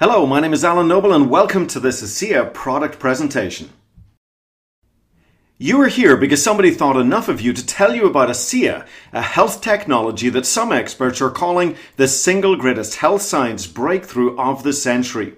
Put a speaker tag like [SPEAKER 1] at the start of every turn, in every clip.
[SPEAKER 1] Hello, my name is Alan Noble and welcome to this ASEA product presentation. You are here because somebody thought enough of you to tell you about ASEA, a health technology that some experts are calling the single greatest health science breakthrough of the century.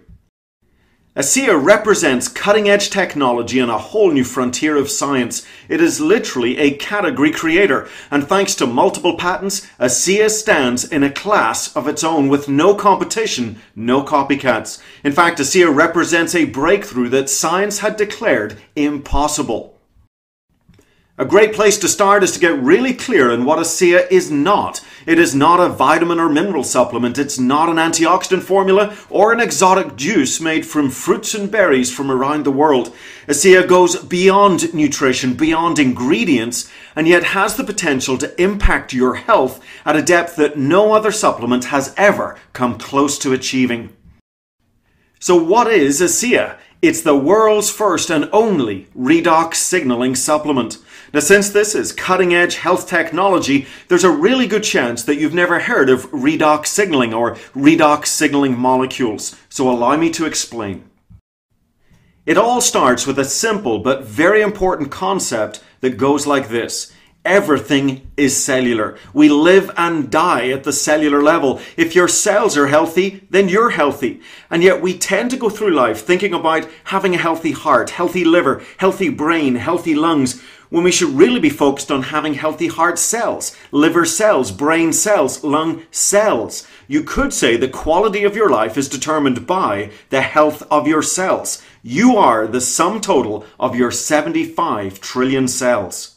[SPEAKER 1] ASEA represents cutting-edge technology and a whole new frontier of science. It is literally a category creator, and thanks to multiple patents, ASEA stands in a class of its own with no competition, no copycats. In fact, ASEA represents a breakthrough that science had declared impossible. A great place to start is to get really clear on what ASEA is not. It is not a vitamin or mineral supplement. It's not an antioxidant formula or an exotic juice made from fruits and berries from around the world. ASEA goes beyond nutrition, beyond ingredients, and yet has the potential to impact your health at a depth that no other supplement has ever come close to achieving. So what is ASEA? It's the world's first and only redox signaling supplement. Now, since this is cutting-edge health technology, there's a really good chance that you've never heard of redox signaling or redox signaling molecules. So allow me to explain. It all starts with a simple but very important concept that goes like this. Everything is cellular. We live and die at the cellular level. If your cells are healthy, then you're healthy. And yet we tend to go through life thinking about having a healthy heart, healthy liver, healthy brain, healthy lungs, when we should really be focused on having healthy heart cells, liver cells, brain cells, lung cells. You could say the quality of your life is determined by the health of your cells. You are the sum total of your 75 trillion cells.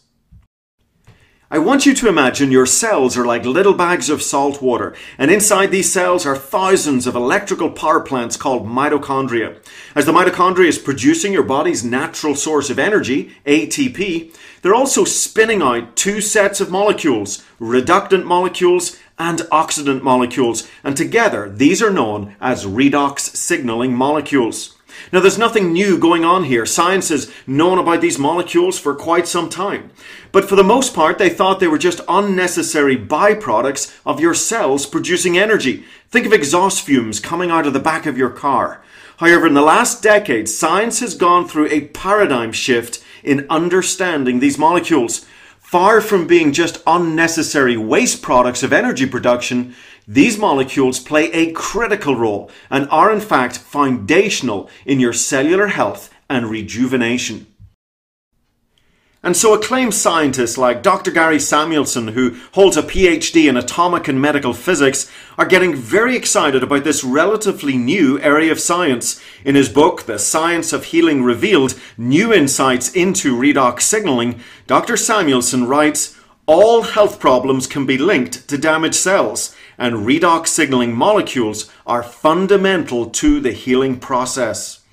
[SPEAKER 1] I want you to imagine your cells are like little bags of salt water, and inside these cells are thousands of electrical power plants called mitochondria. As the mitochondria is producing your body's natural source of energy, ATP, they're also spinning out two sets of molecules, reductant molecules and oxidant molecules, and together these are known as redox signaling molecules. Now, there's nothing new going on here. Science has known about these molecules for quite some time. But for the most part, they thought they were just unnecessary byproducts of your cells producing energy. Think of exhaust fumes coming out of the back of your car. However, in the last decade, science has gone through a paradigm shift in understanding these molecules. Far from being just unnecessary waste products of energy production, these molecules play a critical role and are in fact foundational in your cellular health and rejuvenation. And so acclaimed scientists like Dr. Gary Samuelson, who holds a PhD in atomic and medical physics, are getting very excited about this relatively new area of science. In his book, The Science of Healing Revealed, New Insights into Redox Signaling, Dr. Samuelson writes, all health problems can be linked to damaged cells, and redox signaling molecules are fundamental to the healing process.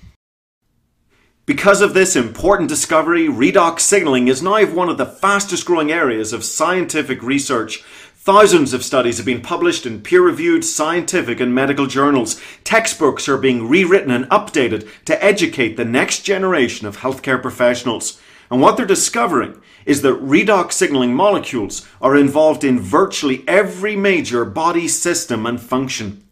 [SPEAKER 1] Because of this important discovery, redox signaling is now one of the fastest growing areas of scientific research. Thousands of studies have been published in peer-reviewed scientific and medical journals. Textbooks are being rewritten and updated to educate the next generation of healthcare professionals. And what they're discovering is that redox signaling molecules are involved in virtually every major body system and function.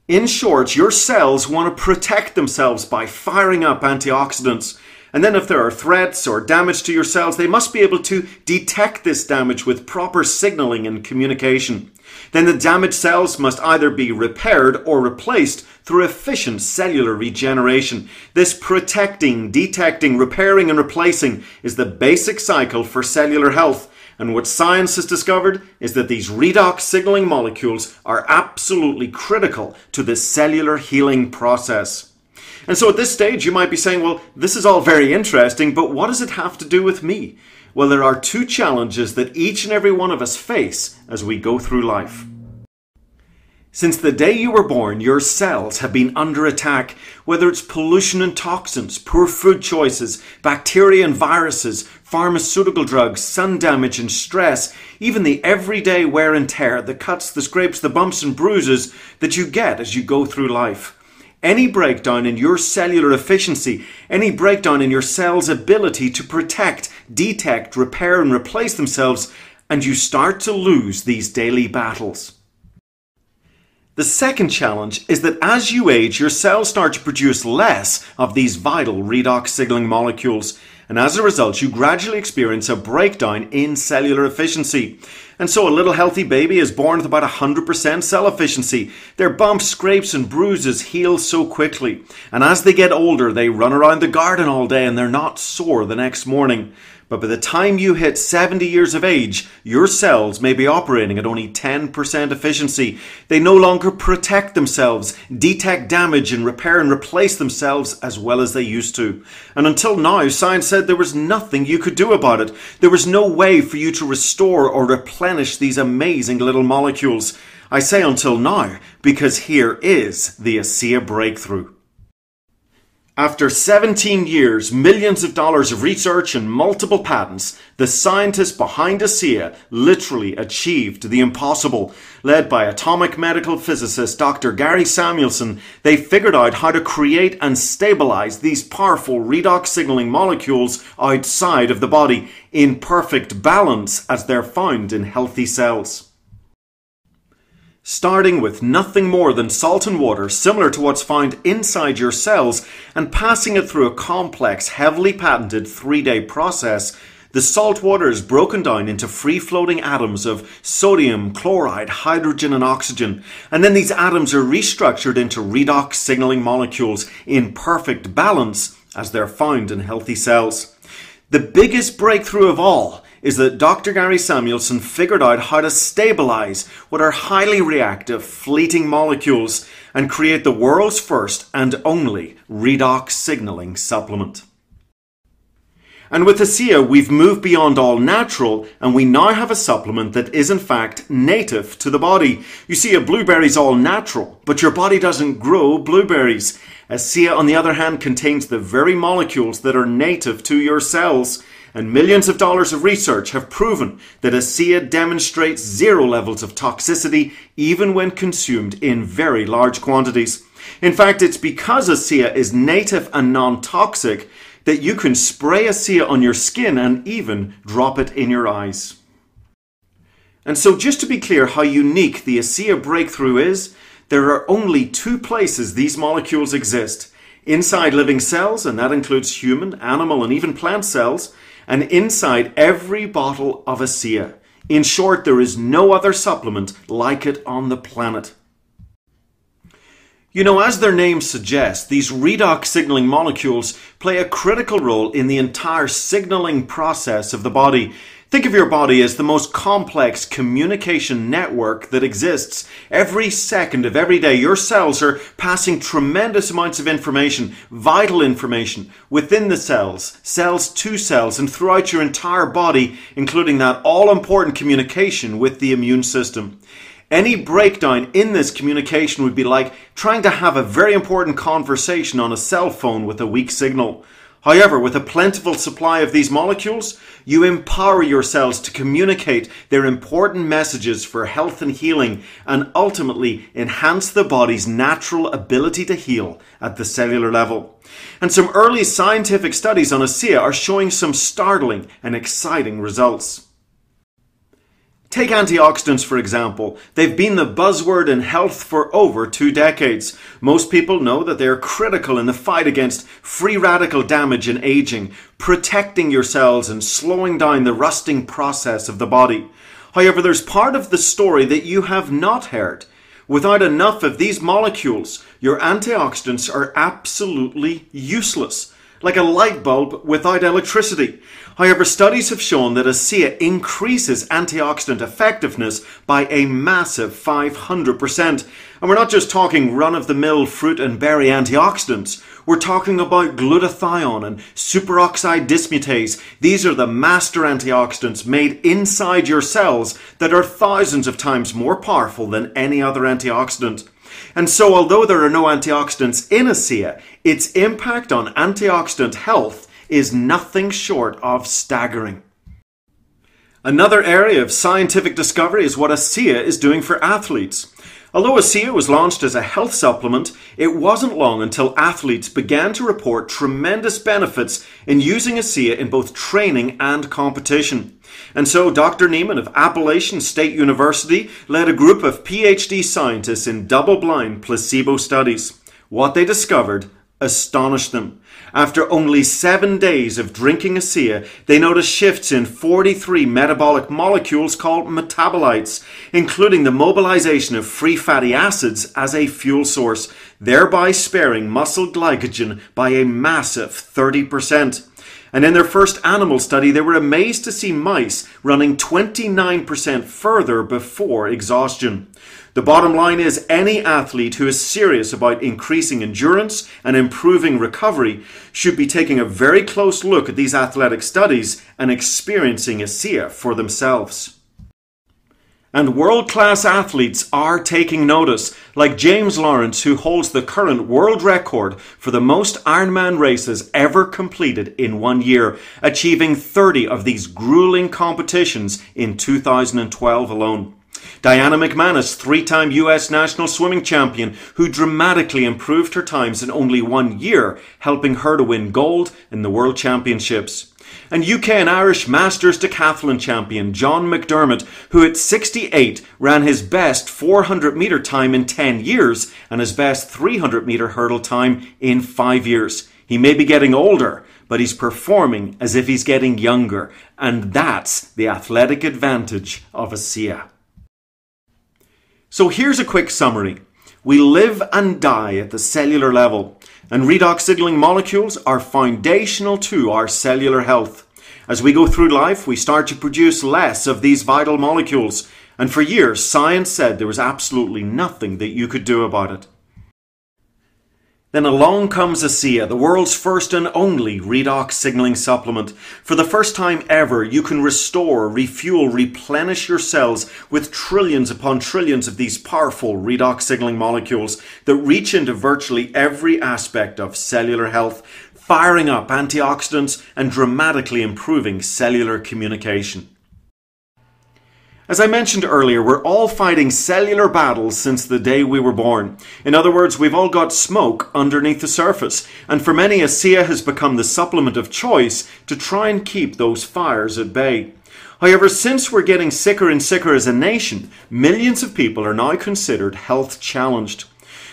[SPEAKER 1] In short, your cells want to protect themselves by firing up antioxidants. And then if there are threats or damage to your cells, they must be able to detect this damage with proper signaling and communication. Then the damaged cells must either be repaired or replaced through efficient cellular regeneration. This protecting, detecting, repairing and replacing is the basic cycle for cellular health. And what science has discovered is that these redox signaling molecules are absolutely critical to the cellular healing process. And so at this stage you might be saying, well, this is all very interesting, but what does it have to do with me? Well, there are two challenges that each and every one of us face as we go through life. Since the day you were born, your cells have been under attack, whether it's pollution and toxins, poor food choices, bacteria and viruses, pharmaceutical drugs, sun damage and stress, even the everyday wear and tear, the cuts, the scrapes, the bumps and bruises that you get as you go through life. Any breakdown in your cellular efficiency, any breakdown in your cell's ability to protect, detect, repair and replace themselves, and you start to lose these daily battles. The second challenge is that as you age, your cells start to produce less of these vital redox signaling molecules, and as a result, you gradually experience a breakdown in cellular efficiency. And so a little healthy baby is born with about 100% cell efficiency. Their bumps, scrapes and bruises heal so quickly. And as they get older, they run around the garden all day and they're not sore the next morning. But by the time you hit 70 years of age, your cells may be operating at only 10% efficiency. They no longer protect themselves, detect damage and repair and replace themselves as well as they used to. And until now, science said there was nothing you could do about it. There was no way for you to restore or replenish these amazing little molecules. I say until now because here is the ASEA Breakthrough. After 17 years, millions of dollars of research and multiple patents, the scientists behind ASEA literally achieved the impossible. Led by atomic medical physicist Dr. Gary Samuelson, they figured out how to create and stabilize these powerful redox signaling molecules outside of the body in perfect balance as they're found in healthy cells. Starting with nothing more than salt and water, similar to what's found inside your cells, and passing it through a complex, heavily patented 3-day process, the salt water is broken down into free-floating atoms of sodium, chloride, hydrogen and oxygen, and then these atoms are restructured into redox signaling molecules in perfect balance as they're found in healthy cells. The biggest breakthrough of all is that Dr. Gary Samuelson figured out how to stabilize what are highly reactive, fleeting molecules and create the world's first and only redox signaling supplement. And with ASEA, we've moved beyond all natural, and we now have a supplement that is in fact native to the body. You see, a blueberry's all natural, but your body doesn't grow blueberries. ASEA, on the other hand, contains the very molecules that are native to your cells. And millions of dollars of research have proven that ASEA demonstrates 0 levels of toxicity even when consumed in very large quantities. In fact, it's because ASEA is native and non-toxic that you can spray ASEA on your skin and even drop it in your eyes. And so just to be clear how unique the ASEA Breakthrough is, there are only 2 places these molecules exist. Inside living cells, and that includes human, animal and even plant cells, and inside every bottle of ASEA. In short, there is no other supplement like it on the planet. You know, as their name suggests, these redox signaling molecules play a critical role in the entire signaling process of the body. Think of your body as the most complex communication network that exists. Every second of every day, your cells are passing tremendous amounts of information, vital information, within the cells, cells to cells, and throughout your entire body, including that all-important communication with the immune system. Any breakdown in this communication would be like trying to have a very important conversation on a cell phone with a weak signal. However, with a plentiful supply of these molecules, you empower your cells to communicate their important messages for health and healing and ultimately enhance the body's natural ability to heal at the cellular level. And some early scientific studies on ASEA are showing some startling and exciting results. Take antioxidants, for example. They've been the buzzword in health for over 2 decades. Most people know that they are critical in the fight against free radical damage and aging, protecting your cells and slowing down the rusting process of the body. However, there's part of the story that you have not heard. Without enough of these molecules, your antioxidants are absolutely useless, like a light bulb without electricity. However, studies have shown that ASEA increases antioxidant effectiveness by a massive 500%. And we're not just talking run-of-the-mill fruit and berry antioxidants. We're talking about glutathione and superoxide dismutase. These are the master antioxidants made inside your cells that are thousands of times more powerful than any other antioxidant. And so, although there are no antioxidants in ASEA, its impact on antioxidant health is nothing short of staggering. Another area of scientific discovery is what ASEA is doing for athletes. Although ASEA was launched as a health supplement, it wasn't long until athletes began to report tremendous benefits in using ASEA in both training and competition. And so Dr. Neiman of Appalachian State University led a group of PhD scientists in double-blind placebo studies. What they discovered astonished them. After only 7 days of drinking ASEA, they noticed shifts in 43 metabolic molecules called metabolites, including the mobilization of free fatty acids as a fuel source, thereby sparing muscle glycogen by a massive 30%. And in their first animal study, they were amazed to see mice running 29% further before exhaustion. The bottom line is any athlete who is serious about increasing endurance and improving recovery should be taking a very close look at these athletic studies and experiencing ASEA for themselves. And world-class athletes are taking notice, like James Lawrence, who holds the current world record for the most Ironman races ever completed in 1 year, achieving 30 of these grueling competitions in 2012 alone. Diana McManus, 3-time US national swimming champion, who dramatically improved her times in only 1 year, helping her to win gold in the World Championships. And UK and Irish Masters decathlon champion John McDermott, who at 68 ran his best 400-metre time in 10 years and his best 300-metre hurdle time in 5 years. He may be getting older, but he's performing as if he's getting younger, and that's the athletic advantage of ASEA. So here's a quick summary. We live and die at the cellular level, and redox signaling molecules are foundational to our cellular health. As we go through life, we start to produce less of these vital molecules, and for years, science said there was absolutely nothing that you could do about it. Then along comes ASEA, the world's first and only redox signaling supplement. For the first time ever, you can restore, refuel, replenish your cells with trillions upon trillions of these powerful redox signaling molecules that reach into virtually every aspect of cellular health, firing up antioxidants and dramatically improving cellular communication. As I mentioned earlier, we're all fighting cellular battles since the day we were born. In other words, we've all got smoke underneath the surface, and for many, ASEA has become the supplement of choice to try and keep those fires at bay. However, since we're getting sicker and sicker as a nation, millions of people are now considered health challenged.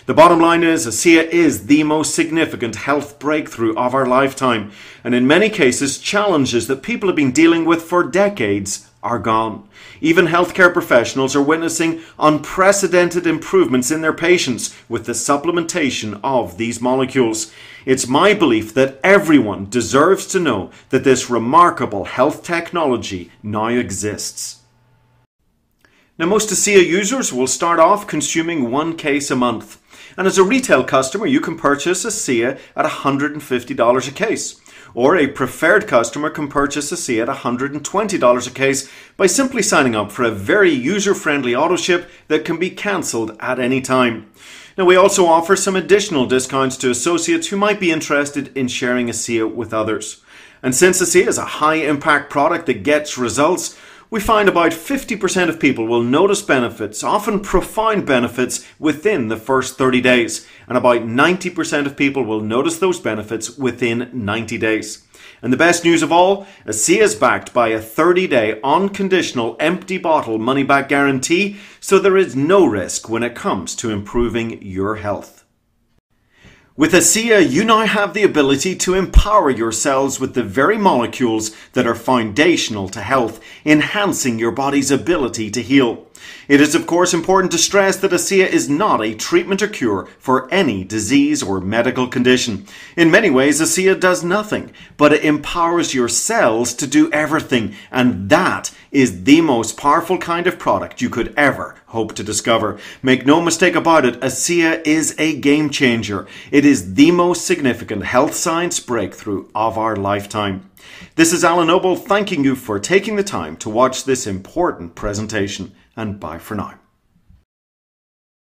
[SPEAKER 1] The bottom line is ASEA is the most significant health breakthrough of our lifetime, and in many cases, challenges that people have been dealing with for decades are gone. Even healthcare professionals are witnessing unprecedented improvements in their patients with the supplementation of these molecules. It's my belief that everyone deserves to know that this remarkable health technology now exists. Now, most ASEA users will start off consuming 1 case a month. And as a retail customer, you can purchase ASEA at $150 a case. Or a preferred customer can purchase ASEA at $120 a case by simply signing up for a very user-friendly auto-ship that can be cancelled at any time. Now, we also offer some additional discounts to associates who might be interested in sharing ASEA with others. And since ASEA is a high-impact product that gets results, we find about 50% of people will notice benefits, often profound benefits, within the first 30 days. And about 90% of people will notice those benefits within 90 days. And the best news of all, ASEA is backed by a 30-day unconditional empty bottle money-back guarantee, so there is no risk when it comes to improving your health. With ASEA, you now have the ability to empower your cells with the very molecules that are foundational to health, enhancing your body's ability to heal. It is of course important to stress that ASEA is not a treatment or cure for any disease or medical condition. In many ways, ASEA does nothing, but it empowers your cells to do everything, and that is the most powerful kind of product you could ever hope to discover. Make no mistake about it, ASEA is a game changer. It is the most significant health science breakthrough of our lifetime. This is Alan Noble thanking you for taking the time to watch this important presentation, and bye for now.